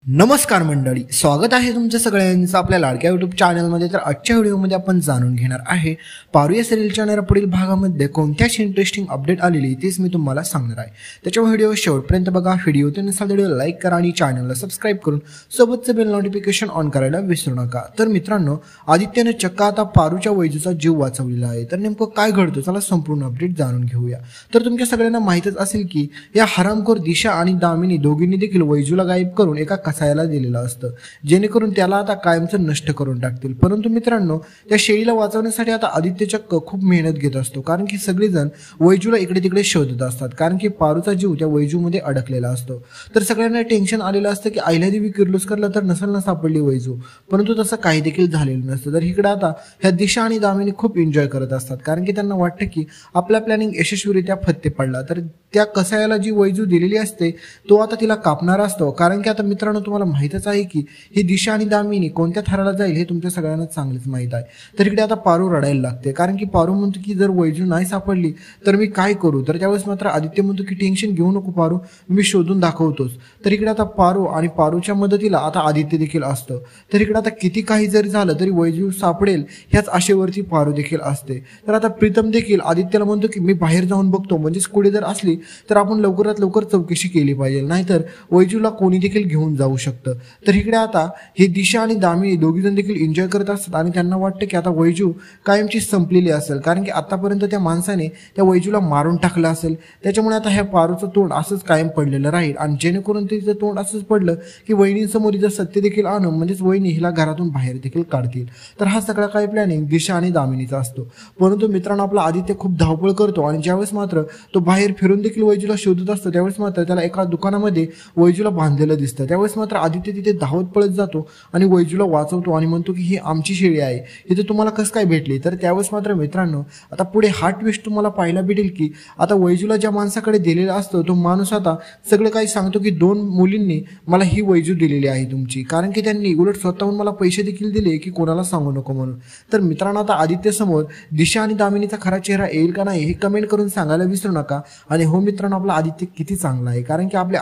नमस्कार मंडळी, स्वागत आहे तुमच्या सगळ्यांचं आपल्या लाडक्या यूट्यूब चॅनलमध्ये। तर आजच्या व्हिडिओमध्ये आपण जाणून घेणार आहे पारू या सिरियलच्या पुढील भागामध्ये कोणत्याच इंटरेस्टिंग अपडेट आलेली तेच मी तुम्हाला सांगणार आहे। त्याच्यामुळे व्हिडिओ शेवटपर्यंत बघा। व्हिडिओ व्हिडिओ लाईक करा आणि चॅनलला सबस्क्राइब करून सोबतचं बेल नोटिफिकेशन ऑन करायला विसरू नका। तर मित्रांनो, आदित्यने चक्क आता पारूच्या वैजूचा जीव वाचवलेला आहे। तर नेमकं काय घडतं चला संपूर्ण अपडेट जाणून घेऊया। तर तुमच्या सगळ्यांना माहितच असेल की या हरामखोर दिशा आणि दामिनी दोघींनी देखील वैजूला गायब करून एका कसायला दिलेलं असतं, जेणेकरून त्याला आता कायमचं नष्ट करून टाकतील। परंतु मित्रांनो, त्या शेळीला वाचवण्यासाठी आता आदित्य चक्क खूप मेहनत घेत असतो, कारण की सगळेजण वैजूला इकडे तिकडे शोधत असतात, कारण की पारूचा जीव त्या वैजूमध्ये अडकलेला असतो। तर सगळ्यांना टेन्शन आलेलं असतं की अहिल्यादेवी किर्लोस्करला तर नसेल ना सापडली वैजू, परंतु तसं काही देखील झालेलं नसतं। तर इकडे आता ह्या दिशा आणि दामिनी खूप एन्जॉय करत असतात, कारण की त्यांना वाटतं की आपला प्लॅनिंग यशस्वीरित्या फत्ते पडला। तर त्या कसायाला जी वैजू दिलेली असते तो आता तिला कापणार असतो, कारण की आता मित्रांनो तुम्हाला माहितच आहे की ही दिशा आणि दामिनी कोणत्या थराला जाईल हे तुमच्या सगळ्यांना चांगलेच माहित आहे। तर इकडे आता पारू रडायला लागते, कारण की पारू म्हणतो की जर वैजू नाही सापडली तर मी काय करू। तर त्यावेळेस मात्र आदित्य म्हणतो की टेन्शन घेऊ नको पारू, मी शोधून दाखवतोच। तर इकडे आता पारू आणि पारूच्या मदतीला आता आदित्य देखील असतं। तर इकडे आता किती काही जरी झालं तरी वैजू सापडेल ह्याच आशेवरती पारू देखील असते। तर आता प्रीतम देखील आदित्यला म्हणतो की मी बाहेर जाऊन बघतो, म्हणजेच कुठे जर असली तर आपण लवकरात लवकर चौकशी केली पाहिजे, नाहीतर वैजूला कोणी देखील घेऊन जाऊ शकतं। तर इकडे आता ही दिशा आणि दामिनी दोघीजण देखील एन्जॉय करत असतात आणि त्यांना वाटतं की आता वैजू कायमची संपलेली असेल, कारण की आतापर्यंत त्या माणसाने त्या वैजूला मारून टाकलं असेल। त्याच्यामुळे आता ह्या पारूचं तोंड असंच कायम पडलेलं राहील, आणि जेणेकरून तिचं तोंड असंच पडलं की वहिनींसमोर हिचं सत्य देखील आणून म्हणजेच वहिनी हिला घरातून बाहेर देखील काढतील। तर हा सगळा काही प्लॅनिंग दिशा आणि दामिनीचा असतो। परंतु मित्रांनो, आपला आदित्य खूप धावपळ करतो आणि ज्यावेळेस मात्र तो बाहेर फिरून देखील वैजूला शोधत असतो त्यावेळेस मात्र त्याला एका दुकानामध्ये वैजूला बांधलेलं दिसतं। त्यावेळेस मात्र आदित्य तिथे धावत पळत जातो आणि वैजूला वाचवतो आणि म्हणतो की ही आमची शेळी आहे, इथे तुम्हाला कसं काय भेटली। तर त्यावेळेस मात्र मित्रांनो, आता पुढे हा ट्विस्ट तुम्हाला पाहायला भेटेल की आता वैजूला ज्या माणसाकडे दिलेला असतो तो माणूस आता सगळं काही सांगतो की 2 मुलींनी मला ही वैजू दिलेली आहे तुमची, कारण की त्यांनी उलट स्वतःहून मला पैसे देखील दिले की कोणाला सांगू नको म्हणून। तर मित्रांनो, आता आदित्य समोर दिशा आणि दामिनीचा खरा चेहरा येईल का नाही हे कमेंट करून सांगायला विसरू नका। आणि हो मित्रांनो, आपला आदित्य किती चांगला आहे, कारण की आपल्या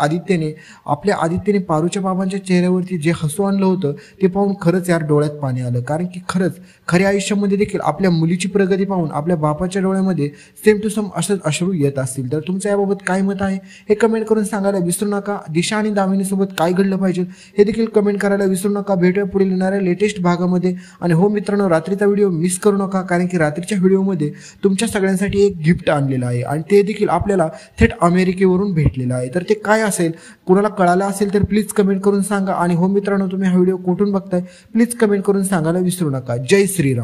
आदित्यने पारूच्या बाबांच्या चेहऱ्यावरती जे हसू आणलं होतं ते पाहून खरंच यार डोळ्यात पाणी आलं, कारण की खरंच खऱ्या आयुष्यामध्ये देखील आपल्या मुलीची प्रगती पाहून आपल्या बापाच्या डोळ्यामध्ये सेम टू सेम असंच अश्रू येत असतील। तर तुमचं याबाबत काय मत आहे हे कमेंट करून सांगायला विसरू नका। दिशा आणि दामिनी सोबत काय घडलं पाहिजे हे देखील कमेंट करायला विसरू नका। भेटूया पुढील येणाऱ्या लेटेस्ट भागामध्ये। आणि हो मित्रांनो, रात्रीचा व्हिडिओ मिस करू नका, कारण की रात्रीच्या व्हिडिओमध्ये तुमच्या सगळ्यांसाठी एक गिफ्ट आणलेलं आहे आणि ते देखील आपल्याला थेट अमेरिकेवरून भेटलेलं आहे। तर ते काय असेल, कुणाला कळालं असेल तर प्लीज कमेंट करून सांगा। आणि हो मित्रांनो, तुम्ही हा व्हिडिओ कुठून बघताय प्लीज कमेंट करून सांगायला विसरू नका। जय श्रीराम।